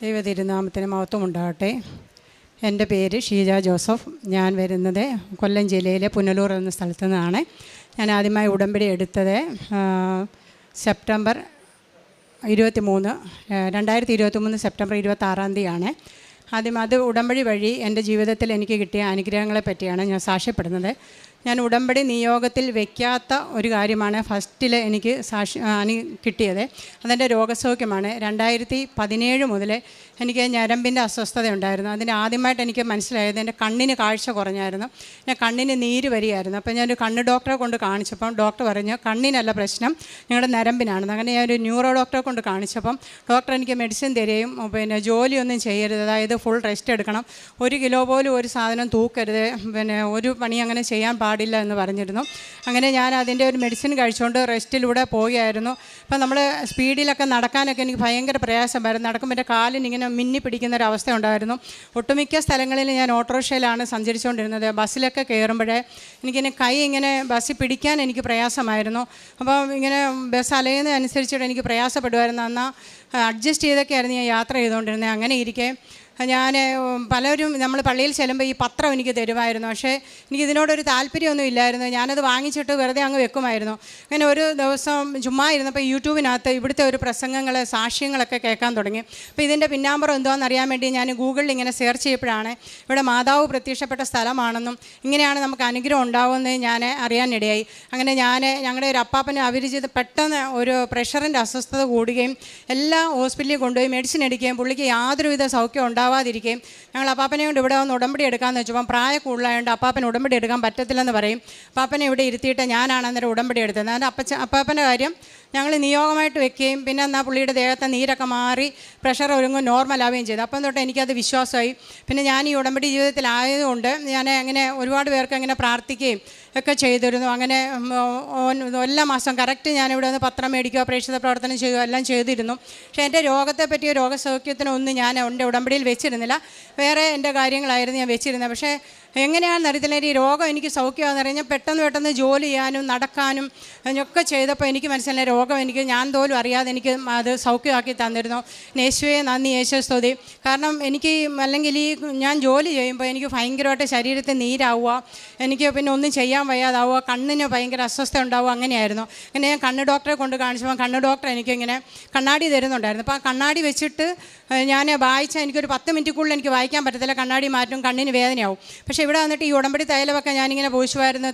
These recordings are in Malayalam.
ദൈവതിരുനാമത്തിന് മഹത്വം ഉണ്ടാകട്ടെ. എൻ്റെ പേര് ഷീജ ജോസഫ്. ഞാൻ വരുന്നത് കൊല്ലം ജില്ലയിലെ പുനലൂർ എന്ന സ്ഥലത്തു നിന്നാണ്. ഞാൻ ആദ്യമായി ഉടമ്പടി എടുത്തത് സെപ്റ്റംബർ 2023 സെപ്റ്റംബർ 26 ആദ്യം അത് ഉടമ്പടി വഴി എൻ്റെ ജീവിതത്തിൽ എനിക്ക് കിട്ടിയ അനുഗ്രഹങ്ങളെ പറ്റിയാണ് ഞാൻ സാക്ഷ്യപ്പെടുന്നത്. ഞാൻ ഉടമ്പടി നിയോഗത്തിൽ വയ്ക്കാത്ത ഒരു കാര്യമാണ് ഫസ്റ്റിൽ എനിക്ക് കിട്ടിയത്. അതെൻ്റെ രോഗസൗഖ്യമാണ്. 2017 മുതൽ എനിക്ക് ഞരമ്പിൻ്റെ അസ്വസ്ഥത ഉണ്ടായിരുന്നു. അതിന് ആദ്യമായിട്ട് എനിക്ക് മനസ്സിലായത് എൻ്റെ കണ്ണിന് കാഴ്ച കുറഞ്ഞായിരുന്നു, എൻ്റെ കണ്ണിന് നീര് വരികയായിരുന്നു. അപ്പോൾ ഞാനൊരു കണ്ണ് ഡോക്ടറെ കൊണ്ട് കാണിച്ചപ്പം ഡോക്ടർ പറഞ്ഞു കണ്ണിനല്ല പ്രശ്നം, നിങ്ങളുടെ ഞരമ്പിനാണെന്ന്. അങ്ങനെ ഞാനൊരു ന്യൂറോ ഡോക്ടറെ കൊണ്ട് കാണിച്ചപ്പം ഡോക്ടർ എനിക്ക് മെഡിസിൻ തരികയും ജോലിയൊന്നും ചെയ്യരുത്, അതായത് ഫുൾ റെസ്റ്റ് എടുക്കണം, 1 കിലോ പോലും ഒരു സാധനം തൂക്കരുത്, ഒരു പണി അങ്ങനെ ചെയ്യാൻ പാടില്ല എന്ന് പറഞ്ഞിരുന്നു. അങ്ങനെ ഞാൻ അതിൻ്റെ ഒരു മെഡിസിൻ കഴിച്ചുകൊണ്ട് റെസ്റ്റിലൂടെ പോവുകയായിരുന്നു. അപ്പം നമ്മൾ സ്പീഡിലൊക്കെ നടക്കാനൊക്കെ എനിക്ക് ഭയങ്കര പ്രയാസമായിരുന്നു. നടക്കുമ്പോൾ എൻ്റെ കാലിനിങ്ങനെ മിന്നി പിടിക്കുന്നൊരവസ്ഥ ഉണ്ടായിരുന്നു. ഒട്ടുമിക്ക സ്ഥലങ്ങളിൽ ഞാൻ ഓട്ടോറിക്ഷയിലാണ് സഞ്ചരിച്ചുകൊണ്ടിരുന്നത്. ബസ്സിലൊക്കെ കയറുമ്പോഴേ എനിക്കിങ്ങനെ കൈ ഇങ്ങനെ ബസ്സിൽ പിടിക്കാൻ എനിക്ക് പ്രയാസമായിരുന്നു. അപ്പോൾ ഇങ്ങനെ ബസ് അലയുന്നതനുസരിച്ചിട്ട് എനിക്ക് പ്രയാസപ്പെടുമായിരുന്നു. എന്നാൽ അഡ്ജസ്റ്റ് ചെയ്തൊക്കെയായിരുന്നു ഞാൻ യാത്ര ചെയ്തുകൊണ്ടിരുന്നത്. അങ്ങനെ ഇരിക്കെ പലരും നമ്മൾ പള്ളിയിൽ ചെല്ലുമ്പോൾ ഈ പത്രം എനിക്ക് തരുമായിരുന്നു. പക്ഷേ എനിക്കിതിനോടൊരു താല്പര്യമൊന്നും ഇല്ലായിരുന്നു. ഞാനത് വാങ്ങിച്ചിട്ട് വെറുതെ അങ്ങ് വെക്കുമായിരുന്നു. അങ്ങനെ ഒരു ദിവസം ചുമ്മാ ഇരുന്നപ്പോൾ യൂട്യൂബിനകത്ത് ഇവിടുത്തെ ഒരു പ്രസംഗങ്ങൾ സാക്ഷ്യങ്ങളൊക്കെ കേൾക്കാൻ തുടങ്ങി. അപ്പോൾ ഇതിൻ്റെ പിന്നാമ്പുറം എന്താണെന്ന് അറിയാൻ വേണ്ടി ഞാൻ ഗൂഗിളിൽ ഇങ്ങനെ സെർച്ച് ചെയ്യപ്പോഴാണ് ഇവിടെ മാതാവ് പ്രത്യക്ഷപ്പെട്ട സ്ഥലമാണെന്നും ഇങ്ങനെയാണ് നമുക്ക് അനുഗ്രഹം ഉണ്ടാവുമെന്ന് ഞാൻ അറിയാനിടയായി. അങ്ങനെ ഞങ്ങളുടെ ഒരു അപ്പാപ്പന് അഭിരുചിത് പെട്ടെന്ന് ഒരു പ്രഷറിൻ്റെ അസ്വസ്ഥത കൂടുകയും എല്ലാ ഹോസ്പിറ്റലിൽ കൊണ്ടുപോയി മെഡിസിൻ എടുക്കുകയും പുള്ളിക്ക് യാതൊരുവിധ സൗഖ്യം ഉണ്ടാവാതിരിക്കുകയും ഞങ്ങൾ അപ്പാപ്പനെ കൊണ്ട് ഇവിടെ വന്ന് ഉടമ്പടി എടുക്കാമെന്ന് വെച്ചപ്പം പ്രായം കൂടുതലായതുകൊണ്ട് അപ്പാപ്പന് ഉടമ്പടി എടുക്കാൻ പറ്റത്തില്ലെന്ന് പറയും. അപ്പാപ്പനെ ഇവിടെ ഇരുത്തിയിട്ട് ഞാനാണ് അന്നേരം ഉടമ്പടി എടുത്തത്. അതിൻ്റെ അപ്പാപ്പൻ്റെ കാര്യം ഞങ്ങൾ നിയോഗമായിട്ട് വെക്കുകയും പിന്നെ എന്നാൽ പുള്ളിയുടെ ദേഹത്തെ നീരൊക്കെ മാറി പ്രഷർ ഒരുങ്ങും നോർമലാവുകയും ചെയ്തു. അപ്പം തൊട്ട് എനിക്കത് വിശ്വാസമായി. പിന്നെ ഞാൻ ഈ ഉടമ്പടി ജീവിതത്തിലായതുകൊണ്ട് ഞാൻ അങ്ങനെ ഒരുപാട് പേർക്ക് അങ്ങനെ പ്രാർത്ഥിക്കുകയും ഒക്കെ ചെയ്തിരുന്നു. അങ്ങനെ എല്ലാ മാസം കറക്റ്റ് ഞാനിവിടെ നിന്ന് പത്രം മേടിക്കുകയോ പ്രേക്ഷിത പ്രവർത്തനം ചെയ്യുകയോ എല്ലാം ചെയ്തിരുന്നു. പക്ഷേ എൻ്റെ രോഗത്തെ പറ്റിയോ രോഗസൗഖ്യത്തിനൊന്നും ഞാൻ എൻ്റെ ഉടമ്പടിയിൽ വെച്ചിരുന്നില്ല. വേറെ എൻ്റെ കാര്യങ്ങളായിരുന്നു ഞാൻ വെച്ചിരുന്നത്. പക്ഷേ എങ്ങനെയാണെന്ന് അറിയത്തില്ല, ഈ രോഗം എനിക്ക് സൗഖ്യമാണെന്ന് അറിയാം. ഞാൻ പെട്ടെന്ന് ജോലി ചെയ്യാനും നടക്കാനും ഒക്കെ ചെയ്തപ്പോൾ എനിക്ക് മനസ്സിലായ രോഗം ഞാൻ പോലും അറിയാതെ എനിക്ക് അത് സൗഖ്യമാക്കി തന്നിരുന്നു. യേശുവേ നന്ദി, യേശു സ്തുതി. കാരണം എനിക്ക് അല്ലെങ്കിൽ ഞാൻ ജോലി ചെയ്യുമ്പോൾ എനിക്ക് ഭയങ്കരമായിട്ട് ശരീരത്തിൽ നീരാവുക, എനിക്ക് പിന്നെ ഒന്നും ചെയ്യാൻ വയ്യാതാവുക, കണ്ണിന് ഭയങ്കര അസ്വസ്ഥ ഉണ്ടാവുക, അങ്ങനെയായിരുന്നു. അങ്ങനെ ഞാൻ കണ്ണ് ഡോക്ടറെ കൊണ്ട് കാണിച്ചപ്പോൾ കണ്ണ് ഡോക്ടർ എനിക്കിങ്ങനെ കണ്ണാടി തരുന്നുണ്ടായിരുന്നു. അപ്പോൾ ആ കണ്ണാടി വെച്ചിട്ട് ഞാൻ വായിച്ചാൽ എനിക്കൊരു 10 മിനിറ്റിനുള്ളിൽ എനിക്ക് വായിക്കാൻ പറ്റത്തില്ല, കണ്ണാടി മാറ്റും, കണ്ണിന് വേദനയാവും. പക്ഷേ ഇവിടെ വന്നിട്ട് ഈ ഉടമ്പടി തൈലമൊക്കെ ഞാനിങ്ങനെ പൂശുമായിരുന്നു,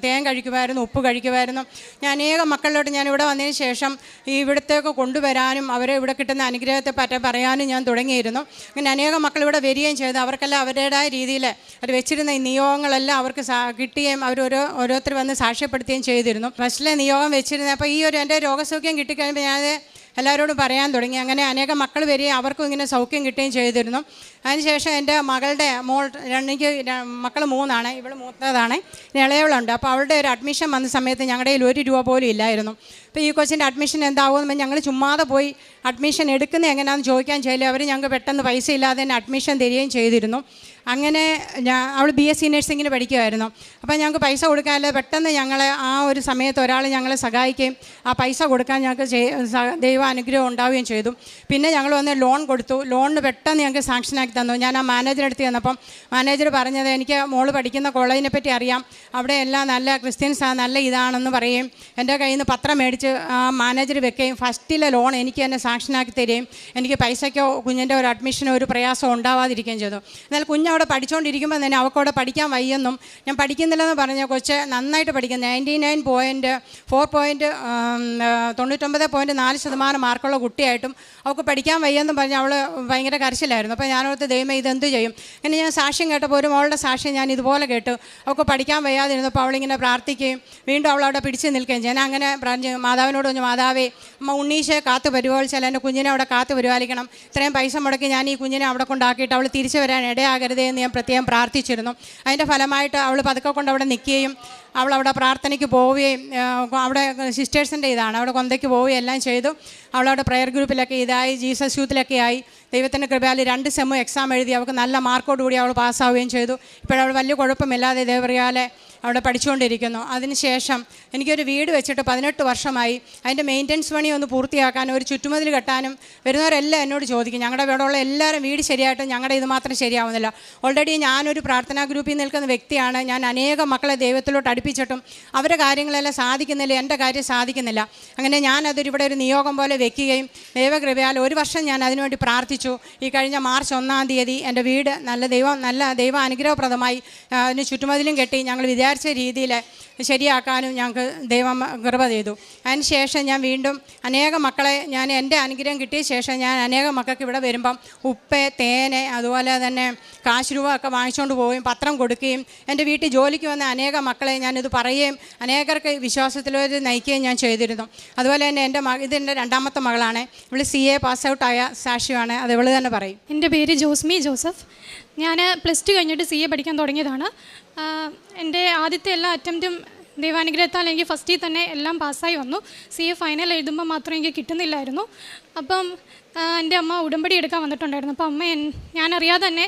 തേൻ കഴിക്കുമായിരുന്നു, ഉപ്പ് കഴിക്കുമായിരുന്നു. ഞാൻ അനേകം മക്കളിലോട്ട് ഞാൻ ഇവിടെ വന്നതിന് ശേഷം ഇവിടത്തേക്ക് കൊണ്ടുവരാനും അവരെ ഇവിടെ കിട്ടുന്ന അനുഗ്രഹത്തെ പറ്റി പറയാനും ഞാൻ തുടങ്ങിയിരുന്നു. അങ്ങനെ അനേകം മക്കൾ ഇവിടെ വരികയും ചെയ്തു. അവർക്കെല്ലാം അവരുടേതായ രീതിയിൽ അവർ വെച്ചിരുന്ന ഈ നിയോഗങ്ങളെല്ലാം അവർക്ക് കിട്ടുകയും അവർ ഓരോരുത്തർ വന്ന് സാക്ഷ്യപ്പെടുത്തുകയും ചെയ്തിരുന്നു. ഫസ്റ്റിലെ നിയോഗം വെച്ചിരുന്നത്. അപ്പോൾ ഈ എൻ്റെ രോഗസൗഖ്യം കിട്ടിക്കഴിയുമ്പോൾ ഞാൻ എല്ലാവരോടും പറയാൻ തുടങ്ങി. അങ്ങനെ അനേകം മക്കൾ വരികയും അവർക്കും ഇങ്ങനെ സൗഖ്യം കിട്ടുകയും ചെയ്തിരുന്നു. അതിനുശേഷം എൻ്റെ മകളുടെ എനിക്ക് മക്കൾ 3 ഇവൾ മൂത്തതാണ്, ഇളയവളുണ്ട്. അപ്പോൾ അവളുടെ ഒരു അഡ്മിഷൻ വന്ന സമയത്ത് ഞങ്ങളുടെ കയ്യിൽ 1 രൂപ പോലും ഇല്ലായിരുന്നു. അപ്പോൾ ഈ കൊച്ചിൻ്റെ അഡ്മിഷൻ എന്താവുമെന്ന് ഞങ്ങൾ ചുമ്മാതെ പോയി അഡ്മിഷൻ എടുക്കുന്നത് എങ്ങനെയാണെന്ന് ചോദിക്കാൻ ചെയ്യില്ല. അവർ ഞങ്ങൾക്ക് പെട്ടെന്ന് പൈസ ഇല്ലാതെ തന്നെ അഡ്മിഷൻ തരികയും ചെയ്തിരുന്നു. അങ്ങനെ അവൾ BSc നഴ്സിങ്ങിന് പഠിക്കുമായിരുന്നു. അപ്പോൾ ഞങ്ങൾക്ക് പൈസ കൊടുക്കാനല്ല, പെട്ടെന്ന് ഞങ്ങളെ ആ ഒരു സമയത്ത് ഒരാൾ ഞങ്ങളെ സഹായിക്കുകയും ആ പൈസ കൊടുക്കാൻ ഞങ്ങൾക്ക് ദൈവ അനുഗ്രഹം ഉണ്ടാവുകയും ചെയ്തു. പിന്നെ ഞങ്ങൾ വന്ന് ലോൺ കൊടുത്തു. ലോണിന് പെട്ടെന്ന് ഞങ്ങൾക്ക് സാങ്ഷനാക്കി തന്നു. ഞാൻ ആ മാനേജറെടുത്ത് ചെന്നപ്പം മാനേജർ പറഞ്ഞത് എനിക്ക് മോള് പഠിക്കുന്ന കോളേജിനെ പറ്റി അറിയാം, അവിടെ എല്ലാം നല്ല ക്രിസ്ത്യൻസാണ്, നല്ല ഇതാണെന്ന് പറയുകയും എൻ്റെ കയ്യിൽ നിന്ന് പത്രം മേടിച്ച് ആ മാനേജർ വെക്കുകയും ഫസ്റ്റിലെ ലോൺ എനിക്ക് തന്നെ സാങ്ഷനാക്കി തരികയും എനിക്ക് പൈസയ്ക്കോ കുഞ്ഞിൻ്റെ ഒരു അഡ്മിഷനോ ഒരു പ്രയാസം ഉണ്ടാവാതിരിക്കുകയും ചെയ്തു. എന്നാൽ കുഞ്ഞവിടെ പഠിച്ചുകൊണ്ടിരിക്കുമ്പോൾ തന്നെ അവൾക്കവിടെ പഠിക്കാൻ വയ്യെന്നും ഞാൻ പഠിക്കുന്നില്ലെന്ന് പറഞ്ഞ കൊച്ച് നന്നായിട്ട് പഠിക്കും, 99.4% മാർക്കുള്ള കുട്ടിയായിട്ടും അവൾക്ക് പഠിക്കാൻ വയ്യെന്നും പറഞ്ഞ് അവൾ ഭയങ്കര കരച്ചിലായിരുന്നു. അപ്പോൾ ഞാനോർത്ത് ദൈവമേ ഇതെന്ത് ചെയ്യും. അങ്ങനെ ഞാൻ സാക്ഷ്യം കേട്ടപ്പോൾ ഒരു മോളുടെ സാക്ഷ്യം ഞാൻ ഇതുപോലെ കേട്ടു. അവൾക്ക് പഠിക്കാൻ വയ്യാതിരുന്നപ്പോൾ അവളിങ്ങനെ പ്രാർത്ഥിക്കുകയും വീണ്ടും അവളവിടെ പിടിച്ച് നിൽക്കുകയും ഞാൻ അങ്ങനെ പറഞ്ഞു മാതാവിനോട് പറഞ്ഞു, മാതാവേ അമ്മ ഉണ്ണീശയെ കാത്തു പരിപാലിച്ചാൽ എൻ്റെ കുഞ്ഞിനെ അവിടെ കാത്തു പരിപാലിക്കണം. ഇത്രയും പൈസ മുടക്കി ഞാൻ ഈ കുഞ്ഞിനെ അവിടെ കൊണ്ടാക്കിയിട്ട് അവൾ തിരിച്ചു വരാൻ ഇടയാകരുതേ എന്ന് ഞാൻ പ്രത്യേകം പ്രാർത്ഥിച്ചിരുന്നു. അതിൻ്റെ ഫലമായിട്ട് അവൾ പതുക്കെ കൊണ്ട് അവിടെ നിൽക്കുകയും അവളവിടെ പ്രാർത്ഥനയ്ക്ക് പോവുകയും അവിടെ സിസ്റ്റേഴ്സിൻ്റെ ഇതാണ് അവിടെ കൊന്തയ്ക്ക് പോവുകയും എല്ലാം ചെയ്തു. അവളവിടെ പ്രയർ ഗ്രൂപ്പിലൊക്കെ ഇതായി, ജീസസ് യൂത്തിലൊക്കെ ആയി. ദൈവത്തിൻ്റെ കൃപയാൽ 2 സെം എക്സാം എഴുതി അവൾക്ക് നല്ല മാർക്കോടുകൂടി അവൾ പാസ്സാവുകയും ചെയ്തു. ഇപ്പോഴവൾ വലിയ കുഴപ്പമില്ലാതെ ദൈവറിയാലെ അവിടെ പഠിച്ചുകൊണ്ടിരിക്കുന്നു. അതിനുശേഷം എനിക്കൊരു വീട് വെച്ചിട്ട് 18 വർഷമായി. അതിൻ്റെ മെയിൻ്റനൻസ് പണി ഒന്ന് പൂർത്തിയാക്കാനും ഒരു ചുറ്റുമതിൽ കെട്ടാനും വരുന്നവരെല്ലാം എന്നോട് ചോദിക്കും. ഞങ്ങളുടെ ഇവിടെയുള്ള എല്ലാവരും വീട് ശരിയായിട്ട് ഞങ്ങളുടെ ഇത് മാത്രം ശരിയാവുന്നില്ല. ഓൾറെഡി ഞാനൊരു പ്രാർത്ഥനാ ഗ്രൂപ്പിൽ നിൽക്കുന്ന വ്യക്തിയാണ്. ഞാൻ അനേകം മക്കളെ ദൈവത്തിലോട്ട് അടുപ്പിച്ചിട്ടും അവരുടെ കാര്യങ്ങളെല്ലാം സാധിക്കുന്നില്ല, എൻ്റെ കാര്യം സാധിക്കുന്നില്ല. അങ്ങനെ ഞാനതൊരു ഒരു നിയോഗം പോലെ വെക്കുകയും ദൈവകൃപയാൽ 1 വർഷം ഞാൻ അതിനുവേണ്ടി പ്രാർത്ഥിച്ചു. ഈ കഴിഞ്ഞ മാർച്ച് 1-ാം തീയതി എൻ്റെ വീട് നല്ല ദൈവ അനുഗ്രഹപ്രദമായി അതിന് ചുറ്റുമതിലും കെട്ടി ഞങ്ങൾ വിചാരിച്ച രീതിയിൽ ശരിയാക്കാനും ഞങ്ങൾക്ക് ദൈവം കൃപ ചെയ്തു. അതിന് ശേഷം ഞാൻ വീണ്ടും അനേകം മക്കളെ എൻ്റെ അനുഗ്രഹം കിട്ടിയ ശേഷം ഞാൻ അനേകം മക്കൾക്ക് ഇവിടെ വരുമ്പം ഉപ്പ്, തേന്, അതുപോലെ തന്നെ കാശ് രൂപ ഒക്കെ വാങ്ങിച്ചുകൊണ്ട് പോവുകയും പത്രം കൊടുക്കുകയും എൻ്റെ വീട്ടിൽ ജോലിക്ക് വന്ന അനേകം മക്കളെ ഞാനിത് പറയുകയും അനേകർക്ക് വിശ്വാസത്തിലൊരു നയിക്കുകയും ഞാൻ ചെയ്തിരുന്നു. അതുപോലെ തന്നെ ഇതെൻ്റെ 2ാമത്തെ മകളാണ്. ഇവൾ CA പാസ് ഔട്ടായ സാക്ഷിയാണ്. അത് ഇവൾ തന്നെ പറയും. എൻ്റെ പേര് ജോസ്മി ജോസഫ്. ഞാൻ +2 കഴിഞ്ഞിട്ട് CA പഠിക്കാൻ തുടങ്ങിയതാണ്. എൻ്റെ ആദ്യത്തെ എല്ലാ അറ്റംപ്റ്റും ദൈവാനുഗ്രഹത്താൽ എനിക്ക് ഫസ്റ്റിൽ തന്നെ എല്ലാം പാസ്സായി വന്നു. CA ഫൈനൽ എഴുതുമ്പോൾ മാത്രം എനിക്ക് കിട്ടുന്നില്ലായിരുന്നു. അപ്പം എൻ്റെ അമ്മ ഉടമ്പടി എടുക്കാൻ വന്നിട്ടുണ്ടായിരുന്നു. അപ്പം ഞാനറിയാതെ തന്നെ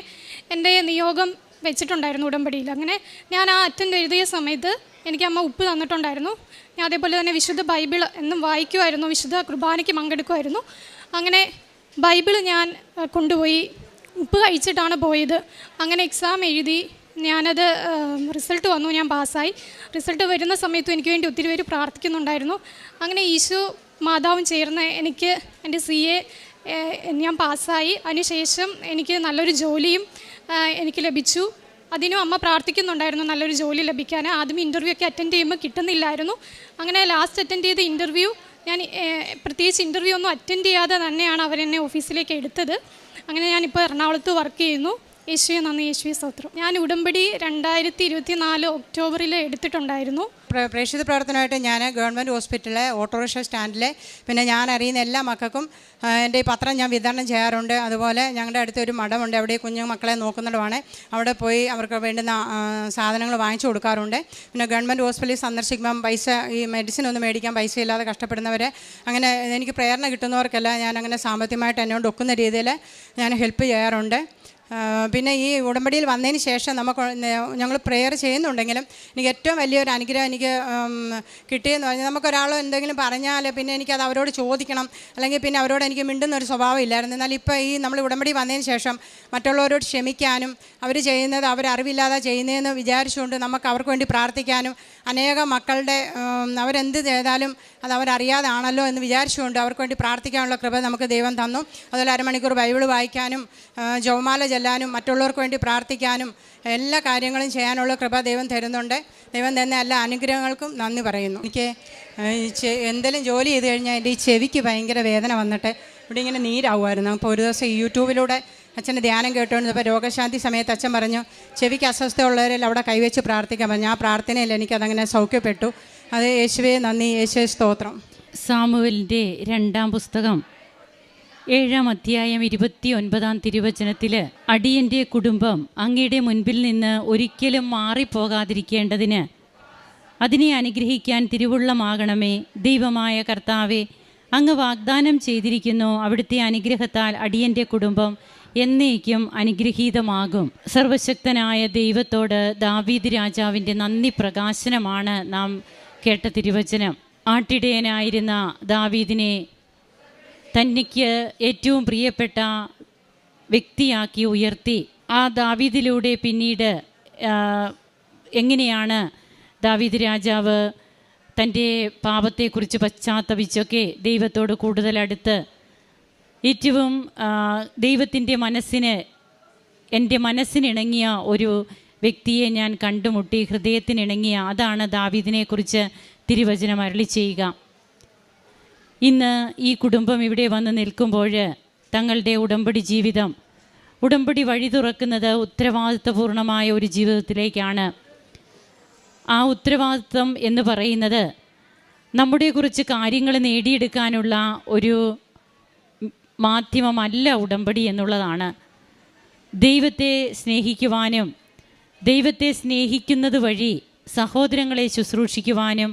എൻ്റെ നിയോഗം വെച്ചിട്ടുണ്ടായിരുന്നു ഉടമ്പടിയിൽ. അങ്ങനെ ഞാൻ ആ അറ്റംപ്റ്റ് എഴുതിയ സമയത്ത് എനിക്ക് അമ്മ ഉപ്പ് തന്നിട്ടുണ്ടായിരുന്നു. ഞാൻ അതേപോലെ തന്നെ വിശുദ്ധ ബൈബിൾ എന്നും വായിക്കുമായിരുന്നു, വിശുദ്ധ കുർബാനയ്ക്ക് പങ്കെടുക്കുമായിരുന്നു. അങ്ങനെ ബൈബിൾ ഞാൻ കൊണ്ടുപോയി ഉപ്പ് കഴിച്ചിട്ടാണ് പോയത്. അങ്ങനെ എക്സാം എഴുതി ഞാനത് റിസൾട്ട് വന്നു, ഞാൻ പാസ്സായി. റിസൾട്ട് വരുന്ന സമയത്തും എനിക്ക് വേണ്ടി ഒത്തിരി പേര് പ്രാർത്ഥിക്കുന്നുണ്ടായിരുന്നു. അങ്ങനെ ഈശോ മാതാവും ചേർന്ന് എനിക്ക് എൻ്റെ CA ഞാൻ പാസ്സായി. അതിനുശേഷം എനിക്ക് നല്ലൊരു ജോലിയും എനിക്ക് ലഭിച്ചു. അതിനും അമ്മ പ്രാർത്ഥിക്കുന്നുണ്ടായിരുന്നു നല്ലൊരു ജോലി ലഭിക്കാൻ. ആദ്യം ഇൻ്റർവ്യൂ ഒക്കെ അറ്റൻഡ് ചെയ്യുമ്പോൾ കിട്ടുന്നില്ലായിരുന്നു. അങ്ങനെ ലാസ്റ്റ് അറ്റൻഡ് ചെയ്ത ഇൻ്റർവ്യൂ ഞാൻ പ്രത്യേകിച്ച് ഇൻ്റർവ്യൂ ഒന്നും അറ്റൻഡ് ചെയ്യാതെ തന്നെയാണ് അവരെന്നെ ഓഫീസിലേക്ക് എടുത്തത്. അങ്ങനെ ഞാനിപ്പോൾ എറണാകുളത്ത് വർക്ക് ചെയ്യുന്നു. യേശുവെ നന്ദി, യേശുവെ സ്തോത്രം. ഞാൻ ഉടമ്പടി 2024 ഒക്ടോബറിൽ എടുത്തിട്ടുണ്ടായിരുന്നു. പ്രേക്ഷിത പ്രവർത്തനമായിട്ട് ഞാൻ ഗവൺമെൻറ് ഹോസ്പിറ്റലിലെ ഓട്ടോറിക്ഷ സ്റ്റാൻഡിലെ പിന്നെ ഞാൻ അറിയുന്ന എല്ലാ മക്കൾക്കും എൻ്റെ ഈ പത്രം ഞാൻ വിതരണം ചെയ്യാറുണ്ട്. അതുപോലെ ഞങ്ങളുടെ അടുത്തൊരു മഠമുണ്ട്, അവിടെ കുഞ്ഞു മക്കളെ നോക്കുന്നിടമാണ്. അവിടെ പോയി അവർക്ക് വേണ്ടുന്ന സാധനങ്ങൾ വാങ്ങിച്ചു കൊടുക്കാറുണ്ട്. പിന്നെ ഗവൺമെൻറ് ഹോസ്പിറ്റലിൽ സന്ദർശിക്കുമ്പം ഈ മെഡിസിൻ ഒന്നും മേടിക്കാൻ പൈസ ഇല്ലാതെ കഷ്ടപ്പെടുന്നവരെ അങ്ങനെ എനിക്ക് പ്രേരണ കിട്ടുന്നവർക്കെല്ലാം ഞാൻ അങ്ങനെ സാമ്പത്തികമായിട്ട് എന്നോട് ഒക്കുന്ന രീതിയിൽ ഞാൻ ഹെൽപ്പ് ചെയ്യാറുണ്ട്. പിന്നെ ഈ ഉടമ്പടിയിൽ വന്നതിന് ശേഷം ഞങ്ങൾ പ്രെയർ ചെയ്യുന്നുണ്ടെങ്കിലും എനിക്ക് ഏറ്റവും വലിയൊരു അനുഗ്രഹം എനിക്ക് കിട്ടിയെന്ന് പറഞ്ഞാൽ നമുക്കൊരാൾ എന്തെങ്കിലും പറഞ്ഞാൽ പിന്നെ എനിക്കത് അവരോട് ചോദിക്കണം, അല്ലെങ്കിൽ പിന്നെ അവരോട് എനിക്ക് മിണ്ടുന്നൊരു സ്വഭാവം ഇല്ലായിരുന്നു. എന്നാൽ ഇപ്പോൾ നമ്മൾ ഉടമ്പടി വന്നതിന് ശേഷം മറ്റുള്ളവരോട് ക്ഷമിക്കാനും അവർ ചെയ്യുന്നത് അവരറിവില്ലാതെ ചെയ്യുന്നതെന്ന് വിചാരിച്ചുകൊണ്ട് നമുക്ക് അവർക്ക് വേണ്ടി പ്രാർത്ഥിക്കാനും അനേകം മക്കളുടെ അവരെന്ത് ചെയ്താലും അത് അവരറിയാതാണല്ലോ എന്ന് വിചാരിച്ചുകൊണ്ട് അവർക്ക് വേണ്ടി പ്രാർത്ഥിക്കാനുള്ള കൃപ നമുക്ക് ദൈവം തന്നു. അതുപോലെ അരമണിക്കൂർ ബൈബിൾ വായിക്കാനും ജപമാല ചെല്ലാനും മറ്റുള്ളവർക്ക് വേണ്ടി പ്രാർത്ഥിക്കാനും എല്ലാ കാര്യങ്ങളും ചെയ്യാനുള്ള കൃപ ദൈവം തരുന്നുണ്ട്. ദൈവം തന്ന എല്ലാ അനുഗ്രഹങ്ങൾക്കും നന്ദി പറയുന്നു. എനിക്ക് എന്തെങ്കിലും ജോലി ചെയ്ത് കഴിഞ്ഞാൽ എൻ്റെ ഈ ചെവിക്ക് ഭയങ്കര വേദന വന്നിട്ട് ഇവിടെ ഇങ്ങനെ നീരാവുമായിരുന്നു. അപ്പോൾ ഒരു ദിവസം യൂട്യൂബിലൂടെ അച്ഛൻ്റെ ധ്യാനം കേട്ടുകൊണ്ടിരുന്നപ്പോൾ രോഗശാന്തി സമയത്ത് അച്ഛൻ പറഞ്ഞു ചെവിക്ക് അസ്വസ്ഥയുള്ളവരിൽ അവിടെ കൈവച്ച് പ്രാർത്ഥിക്കാൻ പറഞ്ഞു. ആ പ്രാർത്ഥനയിൽ എനിക്കതങ്ങനെ സൗഖ്യപ്പെട്ടു. അത് യേശുവേ നന്ദി, യേശുവേ സ്തോത്രം. സാമുവേലിൻ്റെ 2-ാം പുസ്തകം 7-ാം അധ്യായം 29-ാം തിരുവചനത്തിൽ അടിയൻ്റെ കുടുംബം അങ്ങയുടെ മുൻപിൽ നിന്ന് ഒരിക്കലും മാറിപ്പോകാതിരിക്കേണ്ടതിന് അതിനെ അനുഗ്രഹിക്കാൻ തിരുവുള്ളമാകണമേ. ദൈവമായ കർത്താവെ, അങ്ങ് വാഗ്ദാനം ചെയ്തിരിക്കുന്നു, അവിടുത്തെ അനുഗ്രഹത്താൽ അടിയൻ്റെ കുടുംബം എന്നേക്കും അനുഗ്രഹീതമാകും. സർവശക്തനായ ദൈവത്തോട് ദാവീദ് രാജാവിൻ്റെ നന്ദി പ്രകാശനമാണ് നാം കേട്ട തിരുവചനം. ആട്ടിടയനായിരുന്ന ദാവീദിനെ തനിക്ക് ഏറ്റവും പ്രിയപ്പെട്ട വ്യക്തിയാക്കി ഉയർത്തി. ആ ദാവീദിലൂടെ പിന്നീട് എങ്ങനെയാണ് ദാവീദ് രാജാവ് തൻ്റെ പാപത്തെക്കുറിച്ച് പശ്ചാത്തപിച്ചൊക്കെ ദൈവത്തോട് കൂടുതൽ അടുത്ത് ഏറ്റവും ദൈവത്തിൻ്റെ എൻ്റെ മനസ്സിനിണങ്ങിയ ഒരു വ്യക്തിയെ ഞാൻ കണ്ടുമുട്ടി, ഹൃദയത്തിനിണങ്ങിയ. അതാണ് ദാവീദിനെക്കുറിച്ച് തിരുവചനം അരുളി ചെയ്യുക. ഇന്ന് ഈ കുടുംബം ഇവിടെ വന്ന് നിൽക്കുമ്പോൾ തങ്ങളുടെ ഉടമ്പടി ജീവിതം, ഉടമ്പടി വഴി തുറക്കുന്നത് ഉത്തരവാദിത്വപൂർണമായ ഒരു ജീവിതത്തിലേക്കാണ്. ആ ഉത്തരവാദിത്വം എന്ന് പറയുന്നത് നമ്മുടെ കുറച്ച് കാര്യങ്ങൾ നേടിയെടുക്കാനുള്ള ഒരു മാധ്യമമല്ല ഉടമ്പടി എന്നുള്ളതാണ്. ദൈവത്തെ സ്നേഹിക്കുവാനും ദൈവത്തെ സ്നേഹിക്കുന്നത് വഴി സഹോദരങ്ങളെ ശുശ്രൂഷിക്കുവാനും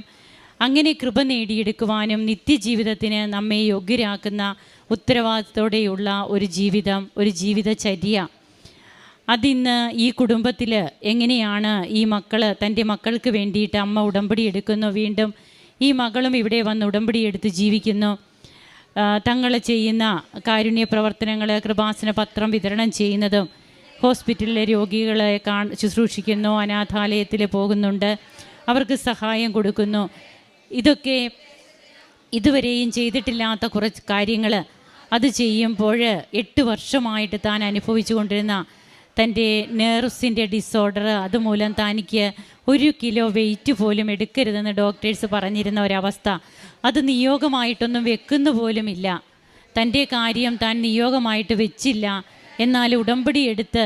അങ്ങനെ കൃപ നേടിയെടുക്കുവാനും നിത്യജീവിതത്തിന് നമ്മെ യോഗ്യരാക്കുന്ന ഉത്തരവാദിത്തത്തോടെയുള്ള ഒരു ജീവിതം, ഒരു ജീവിതചര്യ. അതിന്ന് ഈ കുടുംബത്തിൽ എങ്ങനെയാണ് ഈ മക്കൾ തൻ്റെ മക്കൾക്ക് വേണ്ടിയിട്ട് അമ്മ ഉടമ്പടി എടുക്കുന്നു. വീണ്ടും ഈ മകളും ഇവിടെ വന്ന് ഉടമ്പടി എടുത്ത് ജീവിക്കുന്നു. തങ്ങൾ ചെയ്യുന്ന കാരുണ്യ പ്രവർത്തനങ്ങൾ, കൃപാസന പത്രം വിതരണം ചെയ്യുന്നതും, ഹോസ്പിറ്റലിലെ രോഗികളെ ശുശ്രൂഷിക്കുന്നു, അനാഥാലയത്തിൽ പോകുന്നുണ്ട്, അവർക്ക് സഹായം കൊടുക്കുന്നു. ഇതൊക്കെ ഇതുവരെയും ചെയ്തിട്ടില്ലാത്ത കുറച്ച് കാര്യങ്ങൾ അത് ചെയ്യുമ്പോൾ 8 വർഷമായിട്ട് താൻ അനുഭവിച്ചു കൊണ്ടിരുന്ന തൻ്റെ നെർവ്സിൻ്റെ ഡിസോർഡർ, അതുമൂലം തനിക്ക് 1 കിലോ വെയിറ്റ് പോലും എടുക്കരുതെന്ന് ഡോക്ടേഴ്സ് പറഞ്ഞിരുന്ന ഒരവസ്ഥ, അത് നിയോഗമായിട്ടൊന്നും വെക്കുന്ന പോലുമില്ല. തൻ്റെ കാര്യം താൻ നിയോഗമായിട്ട് വെച്ചില്ല. എന്നാൽ ഉടമ്പടി എടുത്ത്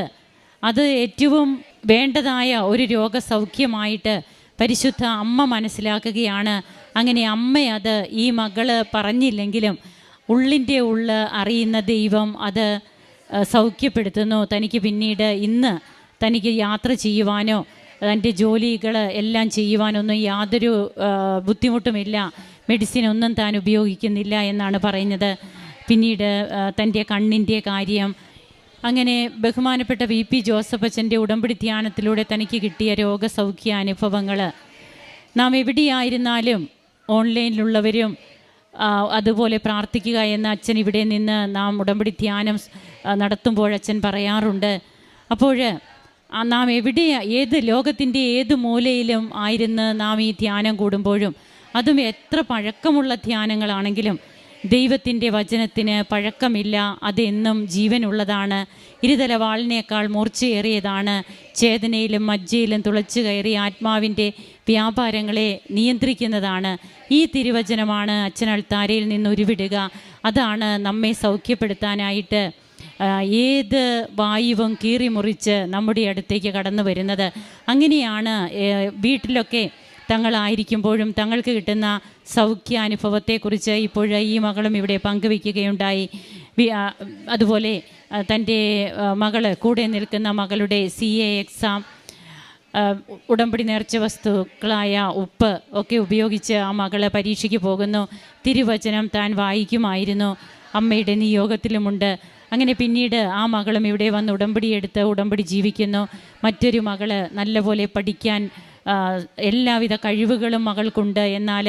അത് ഏറ്റവും വേണ്ടതായ ഒരു രോഗസൗഖ്യമായിട്ട് പരിശുദ്ധ അമ്മ മനസ്സിലാക്കുകയാണ്. അങ്ങനെ അമ്മ അത് ഈ മകള് പറഞ്ഞില്ലെങ്കിലും ഉള്ളിൻ്റെ ഉള്ള് അറിയുന്ന ദൈവം അത് സൗഖ്യപ്പെടുത്തുന്നു. തനിക്ക് പിന്നീട് ഇന്ന് തനിക്ക് യാത്ര ചെയ്യുവാനോ തൻ്റെ ജോലികൾ എല്ലാം ചെയ്യുവാനൊന്നും യാതൊരു ബുദ്ധിമുട്ടുമില്ല. മെഡിസിൻ ഒന്നും താൻ ഉപയോഗിക്കുന്നില്ല എന്നാണ് പറയുന്നത്. പിന്നീട് തൻ്റെ കണ്ണിൻ്റെ കാര്യം, അങ്ങനെ ബഹുമാനപ്പെട്ട VP ജോസഫ് അച്ഛൻ്റെ ഉടമ്പടി ധ്യാനത്തിലൂടെ തനിക്ക് കിട്ടിയ രോഗസൗഖ്യ അനുഭവങ്ങൾ നാം എവിടെയായിരുന്നാലും ഓൺലൈനിലുള്ളവരും അതുപോലെ പ്രാർത്ഥിക്കുക എന്ന അച്ഛൻ ഇവിടെ നിന്ന് നാം ഉടമ്പടി ധ്യാനം നടത്തുമ്പോൾ അച്ഛൻ പറയാറുണ്ട്. അപ്പോൾ നാം ഏത് ലോകത്തിൻ്റെ ഏത് മൂലയിലും ആയിരുന്ന് നാം ഈ ധ്യാനം കൂടുമ്പോഴും, അതും എത്ര പഴക്കമുള്ള ധ്യാനങ്ങളാണെങ്കിലും ദൈവത്തിൻ്റെ വചനത്തിന് പഴക്കമില്ല. അതെന്നും ജീവനുള്ളതാണ്. ഇരുതല വാളിനേക്കാൾ മൂർച്ചയേറിയതാണ്. ചേതനയിലും മജ്ജയിലും തുളച്ചു കയറി ആത്മാവിൻ്റെ വ്യാപാരങ്ങളെ നിയന്ത്രിക്കുന്നതാണ്. ഈ തിരുവചനമാണ് അച്ഛൻ അൾത്താരയിൽ നിന്ന് ഉരുവിടുക. അതാണ് നമ്മെ സൗഖ്യപ്പെടുത്താനായിട്ട് ഏത് വായുവും കീറിമുറിച്ച് നമ്മുടെ അടുത്തേക്ക് കടന്നു വരുന്നത്. അങ്ങനെയാണ് വീട്ടിലൊക്കെ തങ്ങളായിരിക്കുമ്പോഴും തങ്ങൾക്ക് കിട്ടുന്ന സൗഖ്യാനുഭവത്തെക്കുറിച്ച് ഇപ്പോൾ ഈ മകളും ഇവിടെ പങ്കുവയ്ക്കുകയുണ്ടായി. അതുപോലെ തൻ്റെ കൂടെ നിൽക്കുന്ന മകളുടെ CA എക്സാം ഉടമ്പടി നേർച്ച വസ്തുക്കളായ ഉപ്പ് ഒക്കെ ഉപയോഗിച്ച് ആ മകള് പരീക്ഷയ്ക്ക് പോകുന്നു. തിരുവചനം താൻ വായിക്കുമായിരുന്നു. അമ്മയുടെ നിയോഗത്തിലുമുണ്ട്. അങ്ങനെ പിന്നീട് ആ മകളും ഇവിടെ വന്ന് ഉടമ്പടി എടുത്ത് ഉടമ്പടി ജീവിക്കുന്നു. മറ്റൊരു മകള് നല്ലപോലെ പഠിക്കാൻ എല്ലാവിധ കഴിവുകളും മകൾക്കുണ്ട്. എന്നാൽ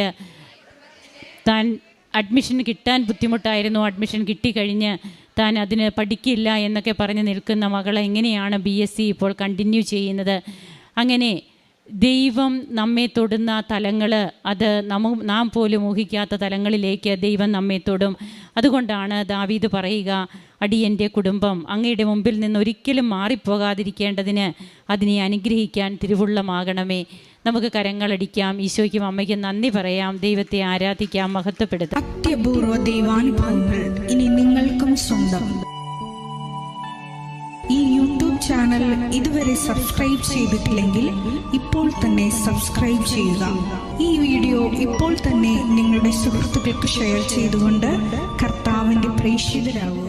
താൻ അഡ്മിഷൻ കിട്ടാൻ ബുദ്ധിമുട്ടായിരുന്നു. അഡ്മിഷൻ കിട്ടിക്കഴിഞ്ഞ് താൻ അതിന് പഠിക്കില്ല എന്നൊക്കെ പറഞ്ഞ് നിൽക്കുന്ന മകളെ എങ്ങനെയാണ് BSc ഇപ്പോൾ കണ്ടിന്യൂ ചെയ്യുന്നത്. അങ്ങനെ ദൈവം നമ്മെ തൊടുന്ന തലങ്ങൾ, അത് നാം പോലും ഊഹിക്കാത്ത തലങ്ങളിലേക്ക് ദൈവം നമ്മെ തൊടും. അതുകൊണ്ടാണ് ദാവീദ് പറയുക, അടിയൻ്റെ കുടുംബം അങ്ങയുടെ മുമ്പിൽ നിന്ന് ഒരിക്കലും മാറിപ്പോകാതിരിക്കേണ്ടതിന് അതിനെ അനുഗ്രഹിക്കാൻ തിരുവുള്ളമാകണമേ. നമുക്ക് കരങ്ങളടിക്കാം, ഈശോയ്ക്കും അമ്മയ്ക്കും നന്ദി പറയാം, ദൈവത്തെ ആരാധിക്കാം, മഹത്വപ്പെടുത്താം. അത്യപൂർവ ദൈവാനുഭവങ്ങൾ ഇനി നിങ്ങൾക്കും സ്വന്തം. ഈ യൂട്യൂബ് ചാനൽ ഇതുവരെ സബ്സ്ക്രൈബ് ചെയ്തിട്ടില്ലെങ്കിൽ ഇപ്പോൾ തന്നെ സബ്സ്ക്രൈബ് ചെയ്യുക. ഈ വീഡിയോ ഇപ്പോൾ തന്നെ നിങ്ങളുടെ സുഹൃത്തുക്കൾക്ക് ഷെയർ ചെയ്തുകൊണ്ട് കർത്താവിൻ്റെ പ്രേക്ഷിതരാകുക.